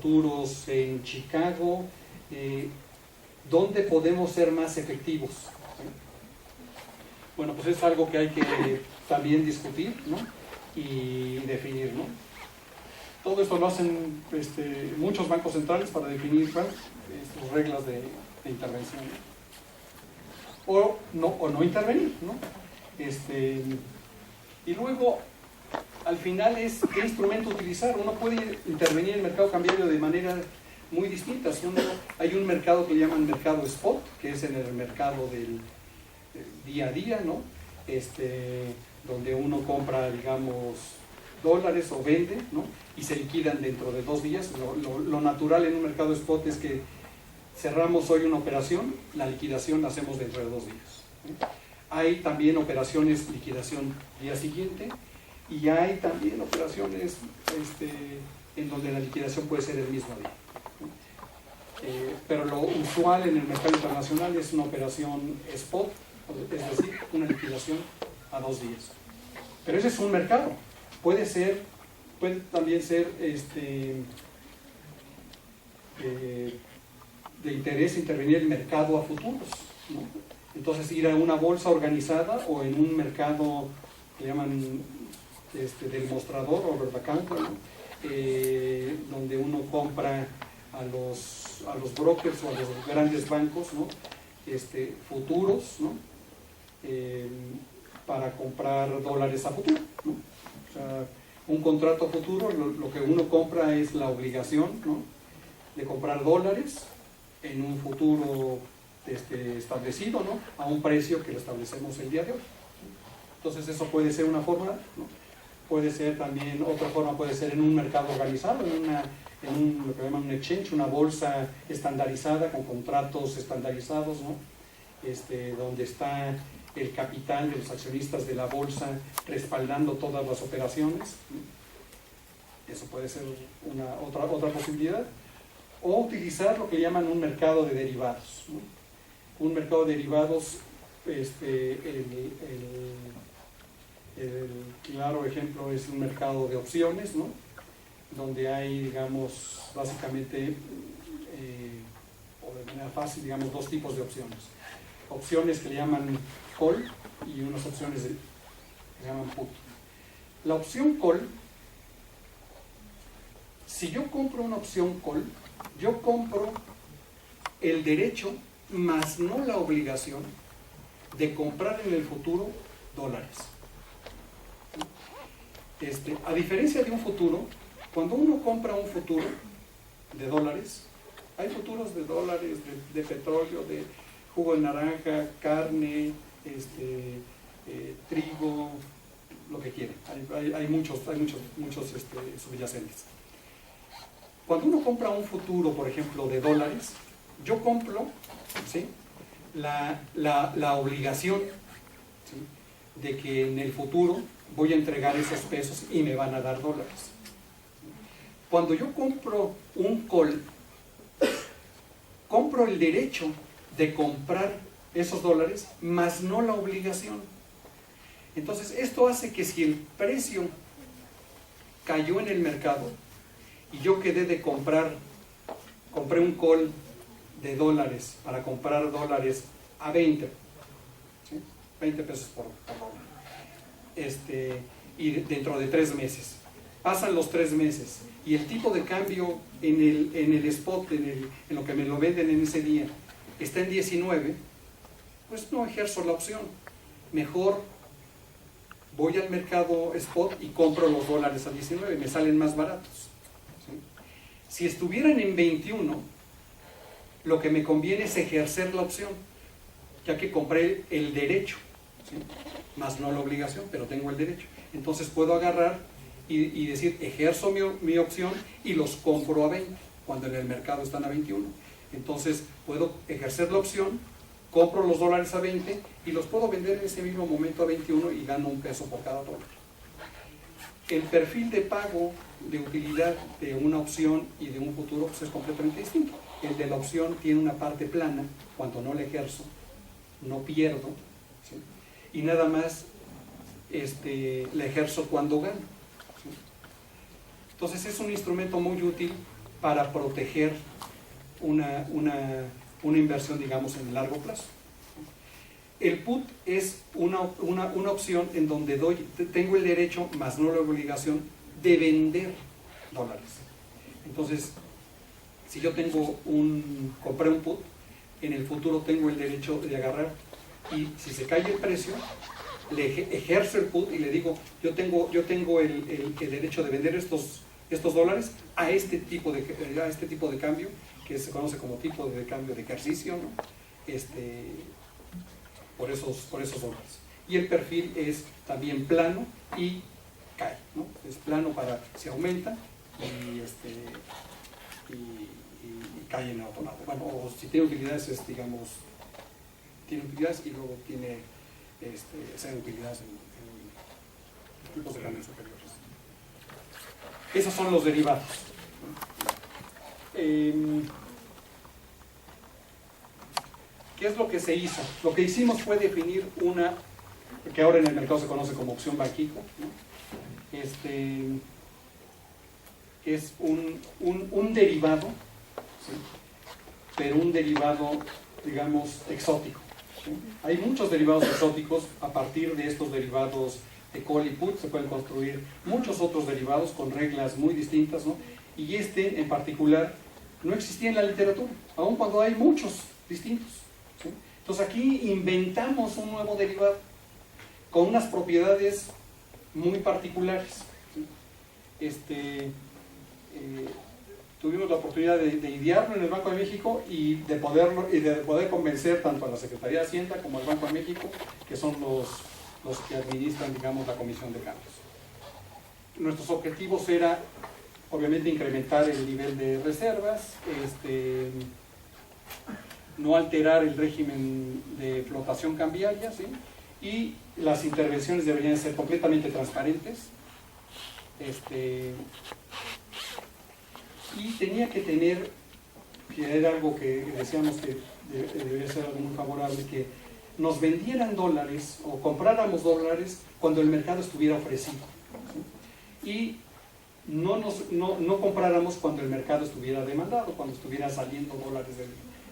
futuros en Chicago, ¿dónde podemos ser más efectivos? Bueno, pues es algo que hay que también discutir, ¿no? Y definir, ¿no? Todo esto lo hacen muchos bancos centrales para definir sus reglas de intervención, ¿no? O no intervenir, ¿no? Y luego, al final es qué instrumento utilizar. Uno puede intervenir en el mercado cambiario de manera muy distintas. Hay un mercado que llaman mercado spot, que es en el mercado del día a día, ¿no? Donde uno compra, digamos, dólares o vende, ¿no? Y se liquidan dentro de 2 días. Lo natural en un mercado spot es que cerramos hoy una operación, la liquidación la hacemos dentro de 2 días, ¿sí? Hay también operaciones liquidación día siguiente, y hay también operaciones en donde la liquidación puede ser el mismo día. Pero lo usual en el mercado internacional es una operación spot, es decir, una liquidación a 2 días. Pero ese es un mercado. Puede también ser de interés intervenir en el mercado a futuros, ¿no? Entonces ir a una bolsa organizada o en un mercado que llaman del mostrador o over the counter, ¿no? Donde uno compra a los brokers o a los grandes bancos, ¿no? Futuros, ¿no? Para comprar dólares a futuro, ¿no? O sea, un contrato a futuro, lo que uno compra es la obligación, ¿no? De comprar dólares en un futuro establecido, ¿no? A un precio que lo establecemos el día de hoy. Entonces eso puede ser una forma, ¿no? Puede ser también, otra forma puede ser en un mercado organizado, lo que llaman un exchange, una bolsa estandarizada con contratos estandarizados, ¿no? Donde está el capital de los accionistas de la bolsa respaldando todas las operaciones, ¿no? Eso puede ser otra posibilidad. O utilizar lo que llaman un mercado de derivados, ¿no? Un mercado de derivados, el claro ejemplo es un mercado de opciones, ¿no? Donde hay, digamos, básicamente, o de manera fácil, digamos, 2 tipos de opciones. Opciones que le llaman call y unas opciones que se llaman put. La opción call, si yo compro una opción call, yo compro el derecho más no la obligación de comprar en el futuro dólares. A diferencia de un futuro, cuando uno compra un futuro de dólares, hay futuros de dólares, de petróleo, de jugo de naranja, carne, trigo, lo que quieran. Hay muchos subyacentes. Cuando uno compra un futuro, por ejemplo, de dólares, yo compro, ¿sí?, la obligación, ¿sí?, de que en el futuro voy a entregar esos pesos y me van a dar dólares. Cuando yo compro un call, compro el derecho de comprar esos dólares, más no la obligación. Entonces, esto hace que si el precio cayó en el mercado y yo quedé de compré un call de dólares para comprar dólares a 20, ¿sí?, 20 pesos por dólar, y dentro de 3 meses. Pasan los 3 meses y el tipo de cambio en el spot, en lo que me lo venden en ese día, está en 19, pues no ejerzo la opción. Mejor voy al mercado spot y compro los dólares a 19, me salen más baratos, ¿sí? Si estuvieran en 21, lo que me conviene es ejercer la opción, ya que compré el derecho, ¿sí?, más no la obligación, pero tengo el derecho. Entonces puedo agarrar y decir, ejerzo mi opción y los compro a 20, cuando en el mercado están a 21. Entonces puedo ejercer la opción, compro los dólares a 20 y los puedo vender en ese mismo momento a 21 y gano 1 peso por cada dólar. El perfil de pago de utilidad de una opción y de un futuro pues es completamente distinto. El de la opción tiene una parte plana, cuando no la ejerzo, no pierdo, ¿sí?, y nada más la ejerzo cuando gano, ¿sí? Entonces es un instrumento muy útil para proteger una inversión, digamos, en el largo plazo. El put es una opción en donde tengo el derecho, más no la obligación, de vender dólares. Entonces, si yo compré un put, en el futuro tengo el derecho de agarrar, y si se cae el precio, le ejerzo el put y le digo, yo tengo el derecho de vender estos dólares a este tipo de cambio, que se conoce como tipo de cambio de ejercicio, ¿no? Por esos dólares. Y el perfil es también plano y cae, ¿no? Es plano para si aumenta y cae en otro lado. Bueno, o si tiene utilidades, digamos, tiene utilidades y luego tiene sean utilidades en tipos de cambios superiores. Esos son los derivados. ¿Qué es lo que se hizo? Lo que hicimos fue definir una, que ahora en el mercado se conoce como opción Banxico, ¿no? Es un derivado, ¿sí? Pero un derivado, digamos, exótico, ¿sí? Hay muchos derivados exóticos. A partir de estos derivados de call y put se pueden construir muchos otros derivados con reglas muy distintas, ¿no? Y en particular no existía en la literatura, aun cuando hay muchos distintos, ¿sí? Entonces aquí inventamos un nuevo derivado con unas propiedades muy particulares, ¿sí? Tuvimos la oportunidad de idearlo en el Banco de México y de poder convencer tanto a la Secretaría de Hacienda como al Banco de México, que son los que administran, digamos, la Comisión de Cambios. Nuestros objetivos era, obviamente, incrementar el nivel de reservas, no alterar el régimen de flotación cambiaria, ¿sí? Y las intervenciones deberían ser completamente transparentes, y tenía que tener, que era algo que decíamos que debería ser algo muy favorable, que nos vendieran dólares o compráramos dólares cuando el mercado estuviera ofrecido, ¿sí? Y no compráramos cuando el mercado estuviera demandado, cuando estuviera saliendo dólares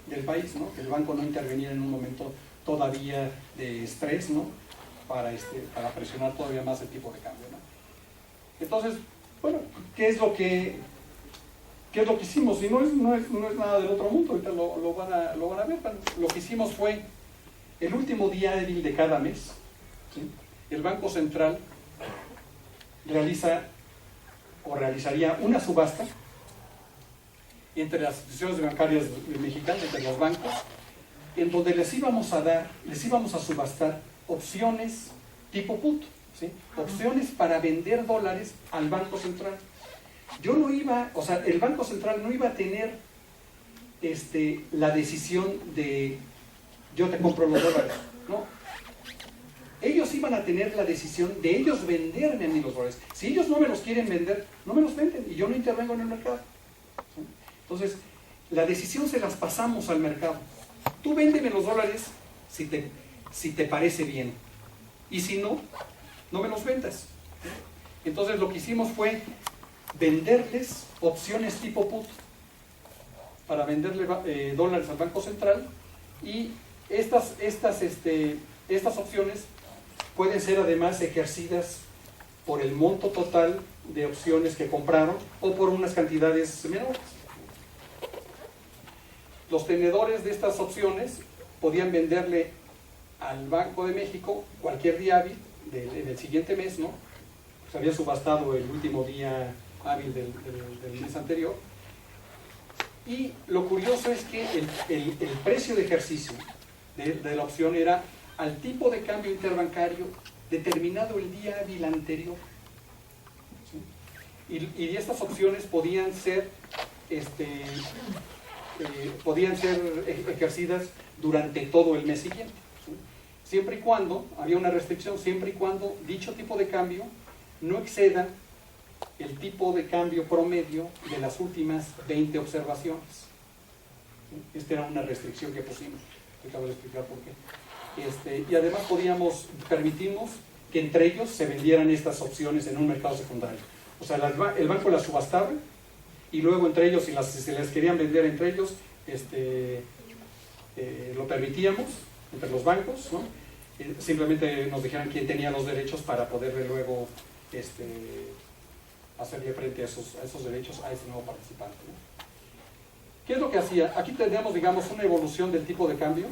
del país, ¿no? Que el banco no interveniera en un momento todavía de estrés, ¿no? Para presionar todavía más el tipo de cambio, ¿no? Entonces, bueno, ¿qué es lo que hicimos? Y no es nada del otro mundo, ahorita lo van a ver. Lo que hicimos fue, el último día hábil de cada mes, ¿sí? El Banco Central realizaría una subasta entre las instituciones bancarias mexicanas, entre los bancos, en donde les íbamos a subastar opciones tipo put, ¿sí? Opciones para vender dólares al Banco Central. El Banco Central no iba a tener la decisión de yo te compro los dólares, no. Ellos iban a tener la decisión de ellos venderme a mí los dólares. Si ellos no me los quieren vender, no me los venden y yo no intervengo en el mercado, ¿sí? Entonces, la decisión se las pasamos al mercado. Tú véndeme los dólares si te parece bien, y si no, no me los vendas. Entonces lo que hicimos fue venderles opciones tipo put para venderle dólares al Banco Central, y estas opciones pueden ser además ejercidas por el monto total de opciones que compraron o por unas cantidades menores. Los tenedores de estas opciones podían venderle al Banco de México cualquier día hábil del siguiente mes, ¿no? Se había subastado el último día hábil del mes anterior. Y lo curioso es que el precio de ejercicio de la opción era al tipo de cambio interbancario determinado el día hábil anterior, ¿sí? Y estas opciones podían ser ejercidas durante todo el mes siguiente, ¿sí? Siempre y cuando, había una restricción, siempre y cuando dicho tipo de cambio no exceda el tipo de cambio promedio de las últimas 20 observaciones, ¿sí? Esta era una restricción que pusimos, acabo de explicar por qué. Y además permitimos que entre ellos se vendieran estas opciones en un mercado secundario. O sea, el banco las subastaba y luego entre ellos, si se les querían vender entre ellos, lo permitíamos entre los bancos, ¿no? Simplemente nos dijeran quién tenía los derechos para poderle luego hacerle frente a esos derechos a ese nuevo participante, ¿no? ¿Qué es lo que hacía? Aquí tenemos, digamos, una evolución del tipo de cambio,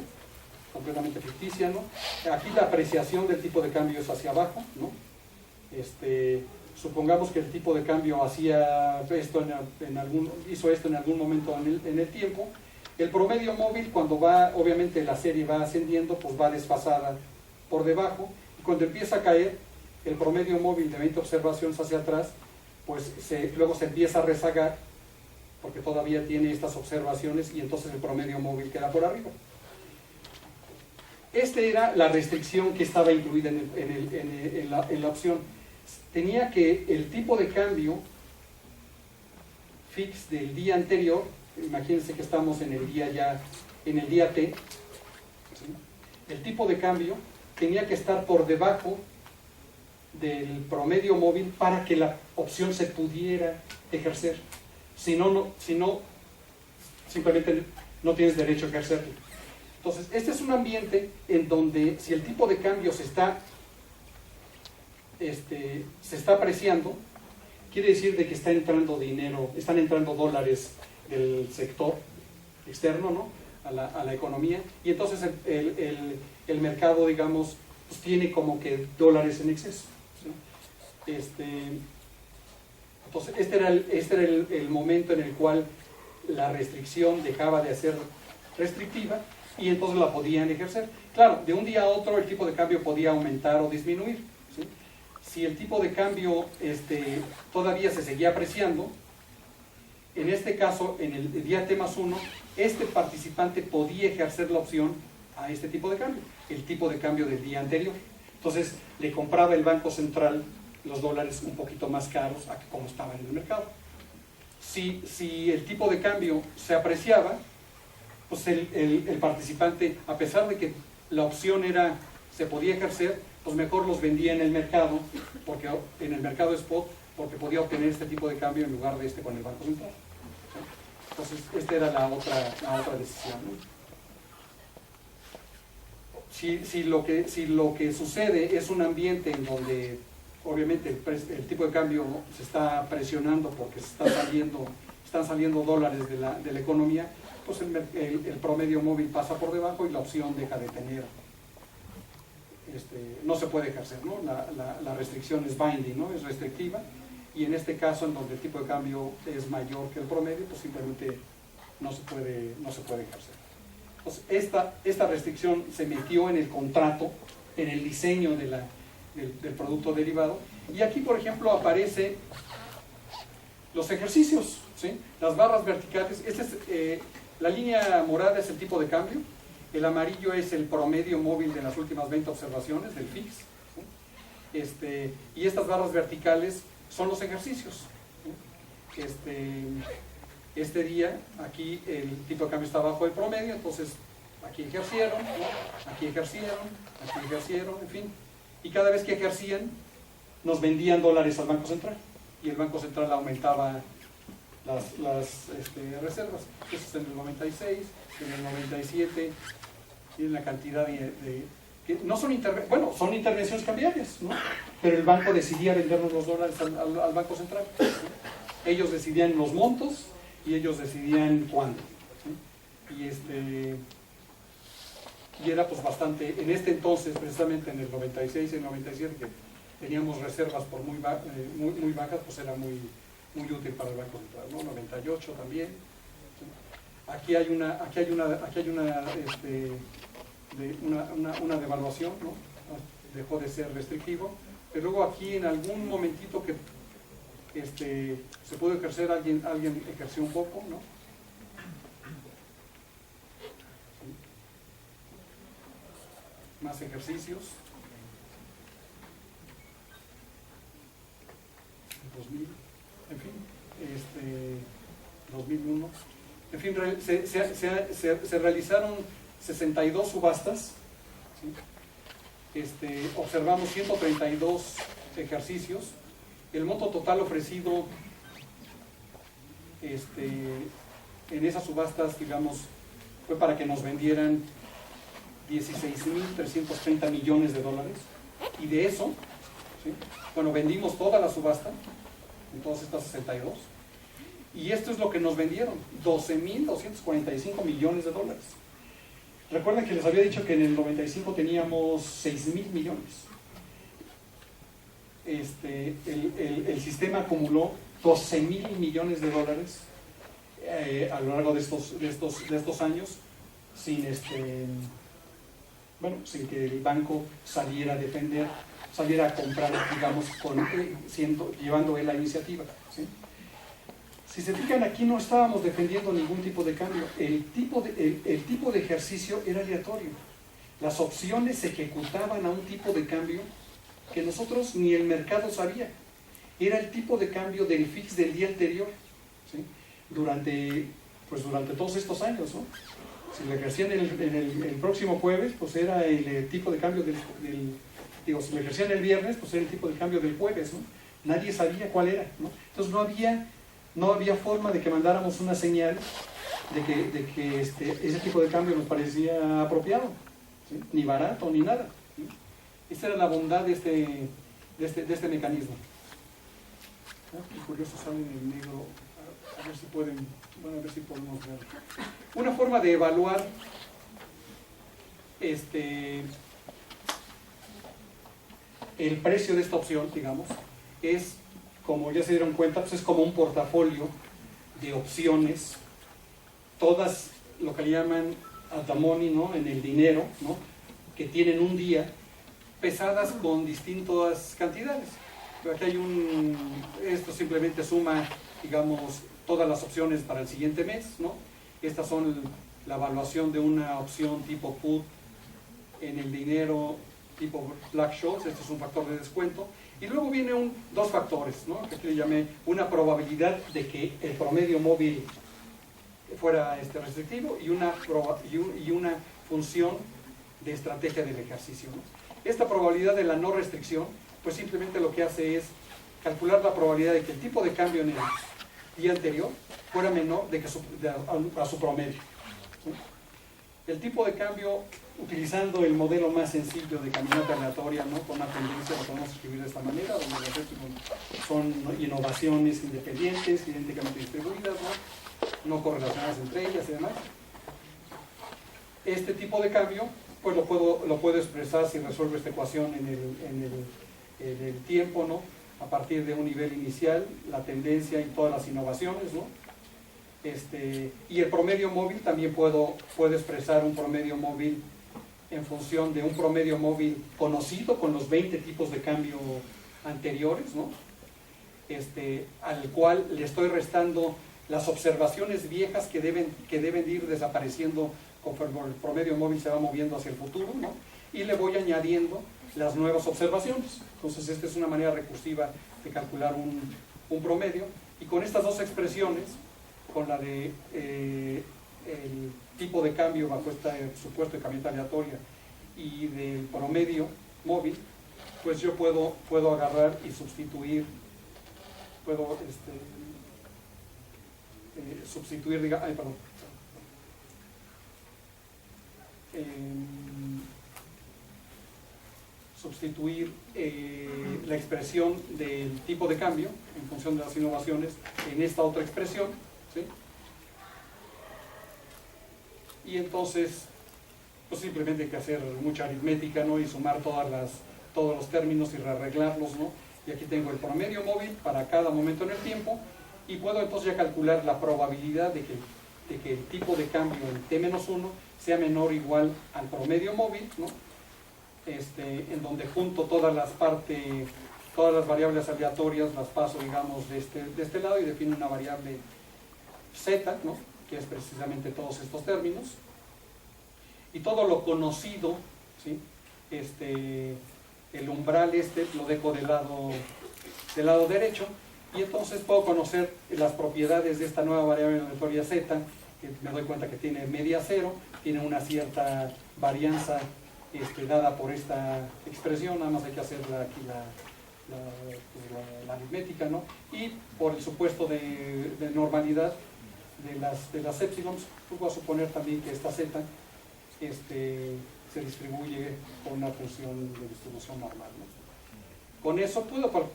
completamente ficticia, ¿no? Aquí la apreciación del tipo de cambio es hacia abajo, ¿no? Supongamos que el tipo de cambio hacía esto hizo esto en algún momento en el tiempo. El promedio móvil, cuando va, obviamente la serie va ascendiendo, pues va desfasada por debajo, y cuando empieza a caer, el promedio móvil de 20 observaciones hacia atrás, pues luego se empieza a rezagar, porque todavía tiene estas observaciones, y entonces el promedio móvil queda por arriba. Esta era la restricción que estaba incluida en la opción. Tenía que el tipo de cambio fix del día anterior, imagínense que estamos en el día T, ¿sí? El tipo de cambio tenía que estar por debajo del promedio móvil para que la opción se pudiera ejercer. Si no, simplemente no tienes derecho a ejercerlo. Entonces, este es un ambiente en donde si el tipo de cambio se está apreciando, quiere decir de que está entrando dinero, están entrando dólares del sector externo, ¿no? a la economía, y entonces el mercado, digamos, pues tiene como que dólares en exceso, ¿sí? Entonces, este era el momento en el cual la restricción dejaba de ser restrictiva y entonces la podían ejercer. Claro, de un día a otro el tipo de cambio podía aumentar o disminuir, ¿sí? Si el tipo de cambio todavía se seguía apreciando, en este caso, en el día T+1, este participante podía ejercer la opción a este tipo de cambio, el tipo de cambio del día anterior. Entonces, le compraba el Banco Central los dólares un poquito más caros a como estaban en el mercado. Si el tipo de cambio se apreciaba, pues el participante, a pesar de que la opción se podía ejercer, pues mejor los vendía en el mercado, porque en el mercado spot, porque podía obtener este tipo de cambio en lugar de con el Banco Central. Entonces, esta era la otra decisión, ¿no? Si lo que sucede es un ambiente en donde obviamente el tipo de cambio se está presionando porque están saliendo dólares de la economía, pues el promedio móvil pasa por debajo y la opción deja de tener, no se puede ejercer, ¿no? La restricción es binding, ¿no? Es restrictiva, y en este caso, en donde el tipo de cambio es mayor que el promedio, pues simplemente no se puede ejercer. Entonces, esta restricción se metió en el contrato, en el diseño del producto derivado, y aquí, por ejemplo, aparecen los ejercicios, ¿sí? Las barras verticales. La línea morada es el tipo de cambio, el amarillo es el promedio móvil de las últimas 20 observaciones del FIX, ¿sí? Y estas barras verticales son los ejercicios, ¿sí? Este día, aquí el tipo de cambio está bajo el promedio, entonces aquí ejercieron, ¿no? Aquí ejercieron, en fin. Y cada vez que ejercían, nos vendían dólares al Banco Central, y el Banco Central aumentaba las reservas. Eso es en el 96, en el 97, tienen la cantidad que no son son intervenciones cambiarias, ¿no? Pero el banco decidía vendernos los dólares al Banco Central, ¿sí? Ellos decidían los montos y ellos decidían cuándo, ¿sí? Y era pues bastante, en este entonces, precisamente en el 96 y el 97, que teníamos reservas por muy bajas, pues era muy útil para el Banco Central, ¿no? 98 también. Aquí hay una devaluación, ¿no? Dejó de ser restrictivo, pero luego aquí en algún momentito que se pudo ejercer, alguien ejerció un poco, ¿no? Más ejercicios. 2000, en fin, 2001. En fin, se realizaron 62 subastas, ¿sí? Observamos 132 ejercicios. El monto total ofrecido en esas subastas, digamos, fue para que nos vendieran 16.330 millones de dólares, y de eso, ¿sí? Bueno, vendimos toda la subasta, en todas estas 62, y esto es lo que nos vendieron, 12.245 millones de dólares. Recuerden que les había dicho que en el 95 teníamos 6.000 millones. El sistema acumuló 12.000 millones de dólares a lo largo de estos años, sin que el banco saliera a defender, saliera a comprar, digamos, llevando él la iniciativa, ¿sí? Si se fijan, aquí no estábamos defendiendo ningún tipo de cambio. El tipo de ejercicio era aleatorio. Las opciones se ejecutaban a un tipo de cambio que nosotros ni el mercado sabía. Era el tipo de cambio del fix del día anterior, ¿sí? Durante todos estos años, ¿no? Si lo ejercían el próximo jueves, pues era el tipo de cambio si lo ejercían el viernes, pues era el tipo de cambio del jueves, ¿no? Nadie sabía cuál era, ¿no? Entonces no había forma de que mandáramos una señal de que ese tipo de cambio nos parecía apropiado, ¿sí? Ni barato, ni nada, ¿sí? Esta era la bondad de este mecanismo. Qué curioso sale en el negro. A ver si podemos ver. Una forma de evaluar el precio de esta opción, digamos, es, como ya se dieron cuenta, pues es como un portafolio de opciones, todas lo que le llaman at the money, ¿no? En el dinero, ¿no? Que tienen un día, pesadas con distintas cantidades. Pero aquí esto simplemente suma, digamos, todas las opciones para el siguiente mes, ¿no? Estas son la evaluación de una opción tipo put en el dinero tipo Black-Scholes. Este es un factor de descuento. Y luego vienen dos factores, ¿no? Que aquí le llamé una probabilidad de que el promedio móvil fuera restrictivo y una función de estrategia del ejercicio, ¿no? Esta probabilidad de la no restricción, pues simplemente lo que hace es calcular la probabilidad de que el tipo de cambio en el día anterior fuera menor a su promedio, ¿sí? El tipo de cambio, utilizando el modelo más sencillo de caminata aleatoria, ¿no? Con una tendencia, lo podemos escribir de esta manera, donde los efectos son innovaciones independientes, idénticamente distribuidas, no correlacionadas entre ellas y demás. Este tipo de cambio, pues lo puedo expresar si resuelvo esta ecuación en el tiempo, ¿no? A partir de un nivel inicial, la tendencia y todas las innovaciones, ¿no? Y el promedio móvil también puedo expresar un promedio móvil en función de un promedio móvil conocido con los 20 tipos de cambio anteriores, ¿no? Al cual le estoy restando las observaciones viejas que deben ir desapareciendo conforme el promedio móvil se va moviendo hacia el futuro, ¿no? Y le voy añadiendo las nuevas observaciones. Entonces esta es una manera recursiva de calcular un promedio, y con estas dos expresiones, con la de el tipo de cambio bajo este supuesto de caminata aleatoria y del promedio móvil, pues yo puedo agarrar y sustituir, sustituir la expresión del tipo de cambio en función de las innovaciones en esta otra expresión, ¿sí? Y entonces, pues simplemente hay que hacer mucha aritmética, ¿no? Y sumar todos los términos y rearreglarlos, ¿no? Y aquí tengo el promedio móvil para cada momento en el tiempo, y puedo entonces ya calcular la probabilidad de que el tipo de cambio en T-1 sea menor o igual al promedio móvil, ¿no? En donde junto todas las variables aleatorias las paso, digamos, de este lado, y defino una variable z, ¿no? Que es precisamente todos estos términos, y todo lo conocido, ¿sí? El umbral lo dejo del lado derecho, y entonces puedo conocer las propiedades de esta nueva variable aleatoria z, que me doy cuenta que tiene media cero, tiene una cierta varianza dada por esta expresión. Nada más hay que hacer aquí la aritmética, ¿no? Y por el supuesto de normalidad de las épsilons, pues voy a suponer también que esta z se distribuye con una función de distribución normal, ¿no? Con eso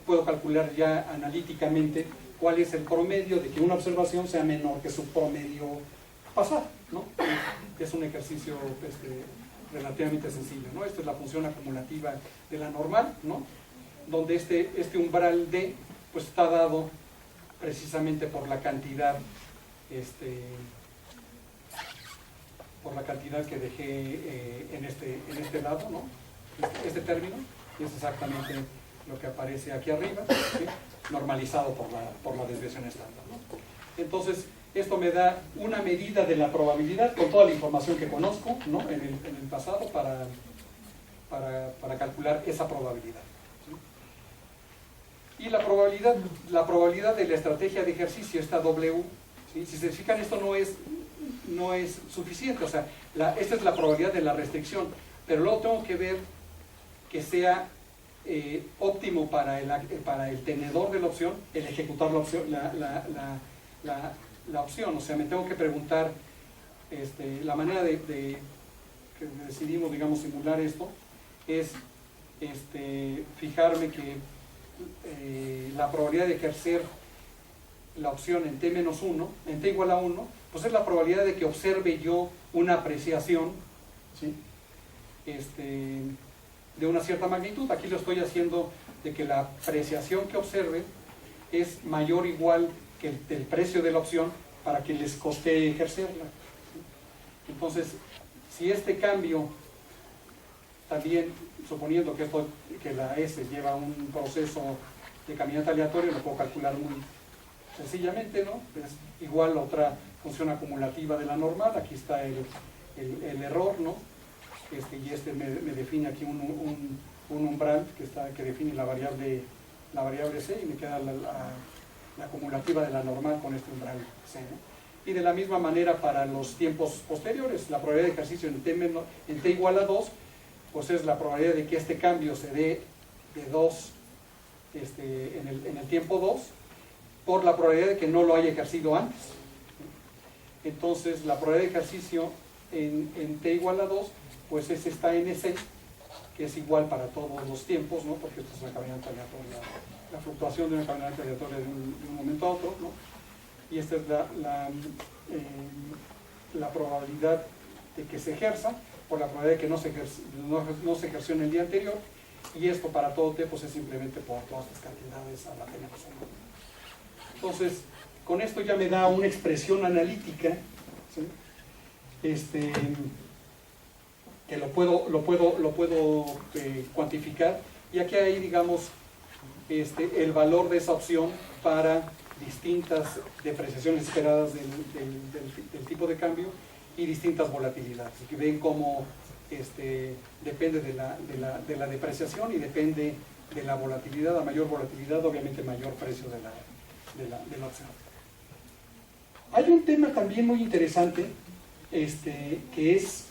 puedo calcular ya analíticamente cuál es el promedio de que una observación sea menor que su promedio pasado, ¿no? Es un ejercicio relativamente sencillo, ¿no? Esta es la función acumulativa de la normal, ¿no? Donde este umbral D pues está dado precisamente por la cantidad que dejé en este lado, ¿no? Este término, y es exactamente lo que aparece aquí arriba, ¿sí? Normalizado por la desviación estándar, ¿no? Entonces, esto me da una medida de la probabilidad con toda la información que conozco, ¿no? en el pasado para calcular esa probabilidad, ¿sí? Y la probabilidad de la estrategia de ejercicio, esta W, ¿sí? Si se fijan, esto no es suficiente, o sea, esta es la probabilidad de la restricción, pero luego tengo que ver que sea óptimo para el tenedor de la opción, el ejecutar la opción, la opción. O sea, me tengo que preguntar la manera que decidimos, digamos, simular esto es fijarme que la probabilidad de ejercer la opción en t-1, en t igual a 1, pues es la probabilidad de que observe yo una apreciación, ¿sí? De una cierta magnitud. Aquí lo estoy haciendo de que la apreciación que observe es mayor o igual que el precio de la opción para que les coste ejercerla. Entonces, si este cambio también, suponiendo que la S lleva un proceso de caminata aleatorio, lo puedo calcular muy sencillamente, ¿no? Es igual a otra función acumulativa de la normal. Aquí está el error, ¿no? Y me define aquí un umbral que define la variable C, y me queda la acumulativa de la normal con este umbral C, ¿no? Y de la misma manera para los tiempos posteriores, la probabilidad de ejercicio en t igual a 2, pues es la probabilidad de que este cambio se dé de 2 en el tiempo 2 por la probabilidad de que no lo haya ejercido antes. Entonces la probabilidad de ejercicio en t igual a 2, pues está en S, que es igual para todos los tiempos, ¿no? Porque esto es una caminata aleatoria, la fluctuación de una caminata aleatoria de un momento a otro, ¿no? Y esta es la probabilidad de que se ejerza por la probabilidad de que no se ejerció en el día anterior, y esto para todo t pues es simplemente por todas las cantidades a la t-1. Entonces, con esto ya me da una expresión analítica, ¿sí? Que lo puedo cuantificar, y aquí hay, digamos, el valor de esa opción para distintas depreciaciones esperadas del tipo de cambio y distintas volatilidades, que ven cómo depende de la depreciación y depende de la volatilidad. A mayor volatilidad, obviamente mayor precio de la opción. Hay un tema también muy interesante, que es,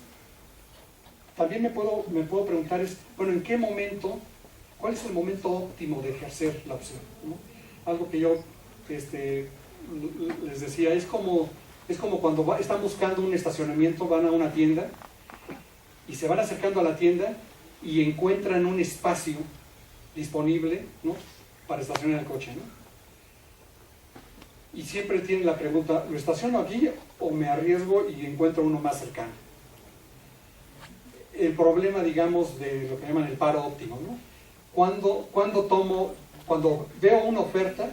también me puedo preguntar, bueno, ¿en qué momento, cuál es el momento óptimo de ejercer la opción, ¿no? Algo que yo les decía, es como cuando están buscando un estacionamiento, van a una tienda y se van acercando a la tienda y encuentran un espacio disponible, ¿no? Para estacionar el coche, ¿no? Y siempre tienen la pregunta, ¿lo estaciono aquí o me arriesgo y encuentro uno más cercano? El problema, digamos, de lo que llaman el paro óptimo, ¿no? Cuando veo una oferta,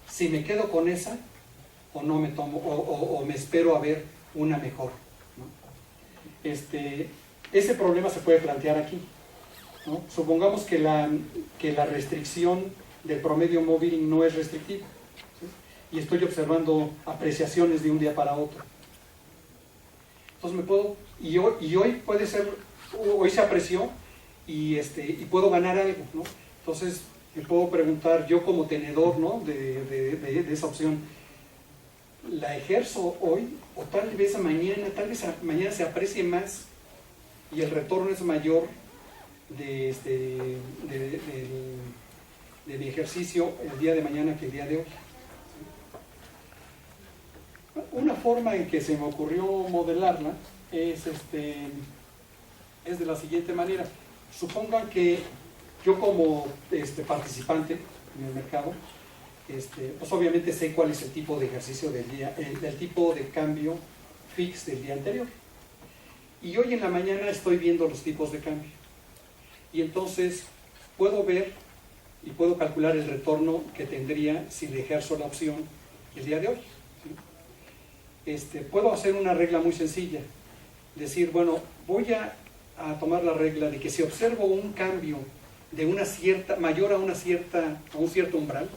si me quedo con esa o no me tomo, o me espero a ver una mejor, ¿no? Ese problema se puede plantear aquí, ¿no? Supongamos que la restricción del promedio móvil no es restrictiva, ¿sí? Y estoy observando apreciaciones de un día para otro. Entonces hoy se apreció y puedo ganar algo, ¿no? Entonces me puedo preguntar yo como tenedor, ¿no? de esa opción, ¿la ejerzo hoy o tal vez mañana se aprecie más y el retorno es mayor de mi ejercicio el día de mañana que el día de hoy. Una forma en que se me ocurrió modelarla es de la siguiente manera. Supongan que yo como participante en el mercado, pues obviamente sé cuál es el tipo de ejercicio del día, el tipo de cambio fix del día anterior. Y hoy en la mañana estoy viendo los tipos de cambio. Y entonces puedo ver y puedo calcular el retorno que tendría si le ejerzo la opción el día de hoy. ¿Sí? Puedo hacer una regla muy sencilla. Decir, bueno, voy a tomar la regla de que si observo un cambio de una cierta, mayor a un cierto umbral,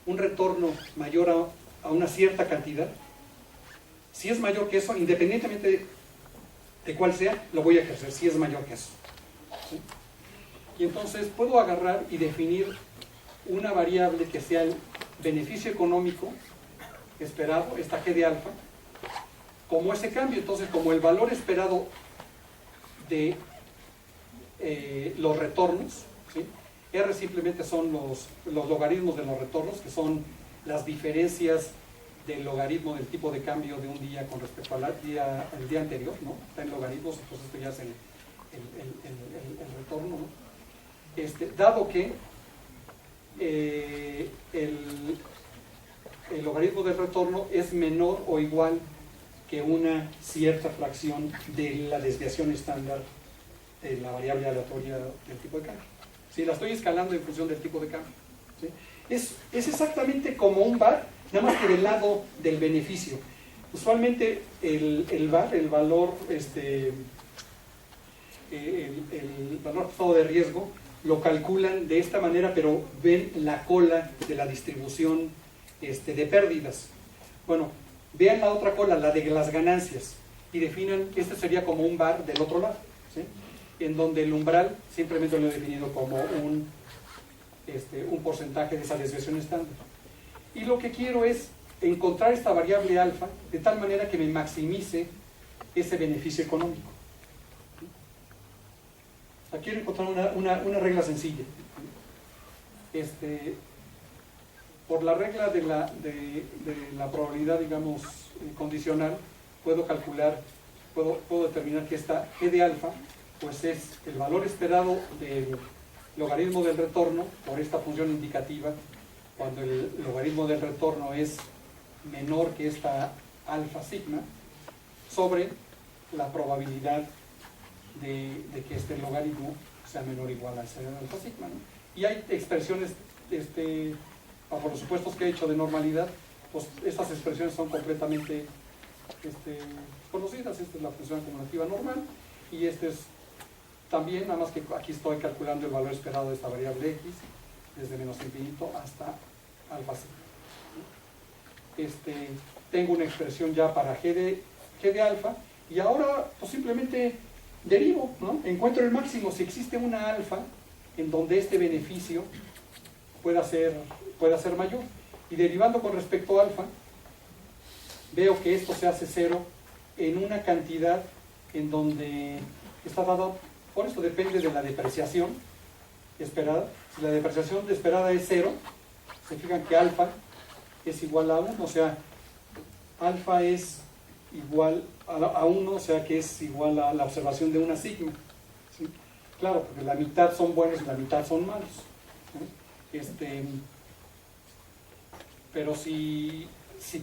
un retorno mayor a una cierta cantidad, si es mayor que eso, independientemente de cuál sea, lo voy a ejercer, si es mayor que eso. ¿Sí? Y entonces puedo agarrar y definir una variable que sea el beneficio económico esperado, esta G de alfa, como ese cambio. Entonces, como el valor esperado de los retornos, ¿sí? R simplemente son los logaritmos de los retornos, que son las diferencias del logaritmo del tipo de cambio de un día con respecto al día anterior, ¿no? Está en logaritmos, entonces esto ya es el retorno, ¿no? Dado que el logaritmo del retorno es menor o igual que una cierta fracción de la desviación estándar de la variable aleatoria del tipo de cambio. ¿Sí? La estoy escalando en función del tipo de cambio. ¿Sí? Es exactamente como un VAR, nada más que del lado del beneficio. Usualmente el VAR, el valor ajustado de riesgo, lo calculan de esta manera, pero ven la cola de la distribución de pérdidas. Bueno, vean la otra cola, la de las ganancias, y definan, sería como un VAR del otro lado, ¿sí? En donde el umbral simplemente lo he definido como un porcentaje de esa desviación estándar. Y lo que quiero es encontrar esta variable alfa de tal manera que me maximice ese beneficio económico. Quiero encontrar una regla sencilla. Por la regla de la probabilidad, digamos, condicional, puedo calcular, puedo determinar que esta G de alfa, pues es el valor esperado del logaritmo del retorno por esta función indicativa, cuando el logaritmo del retorno es menor que esta alfa sigma, sobre la probabilidad de que este logaritmo sea menor o igual a ese alfa sigma, ¿no? Y hay expresiones, bajo los supuestos que he hecho de normalidad, pues estas expresiones son completamente conocidas. Esta es la función acumulativa normal, y es también, nada más que aquí estoy calculando el valor esperado de esta variable x, desde menos infinito hasta alfa sigma. Tengo una expresión ya para G de alfa, y ahora pues simplemente derivo, ¿no? Encuentro el máximo si existe una alfa en donde este beneficio pueda ser mayor, y derivando con respecto a alfa veo que esto se hace cero en una cantidad en donde está dado, por eso depende de la depreciación esperada. Si la depreciación esperada es cero, se fijan que alfa es igual a 1, o sea, alfa es igual a 1, o sea que es igual a la observación de una sigma, ¿sí? Claro, porque la mitad son buenos y la mitad son malos, ¿no? Pero si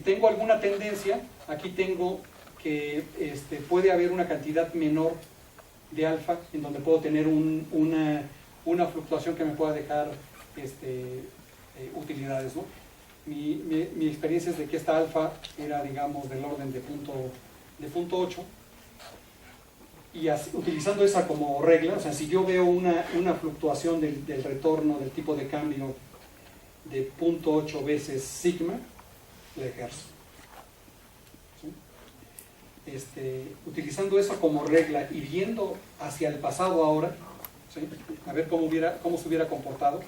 tengo alguna tendencia, aquí tengo que puede haber una cantidad menor de alfa en donde puedo tener una fluctuación que me pueda dejar utilidades, ¿no? Mi experiencia es de que esta alfa era, digamos, del orden de punto 8, y utilizando esa como regla, o sea, si yo veo una fluctuación del retorno del tipo de cambio de 0.8 veces sigma, le ejerzo. ¿Sí? Utilizando eso como regla y viendo hacia el pasado ahora, ¿sí? A ver cómo se hubiera comportado,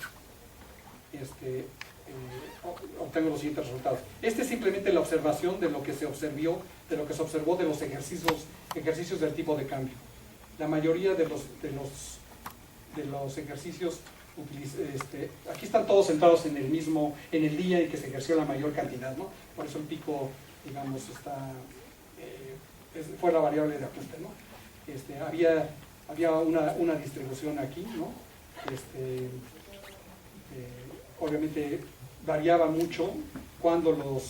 obtengo los siguientes resultados. Es simplemente la observación de lo que se observó, de los ejercicios del tipo de cambio. La mayoría de los ejercicios aquí están todos centrados en el día en que se ejerció la mayor cantidad, ¿no? Por eso el pico, digamos, fue la variable de ajuste, ¿no? Había una distribución aquí, ¿no? Obviamente variaba mucho cuando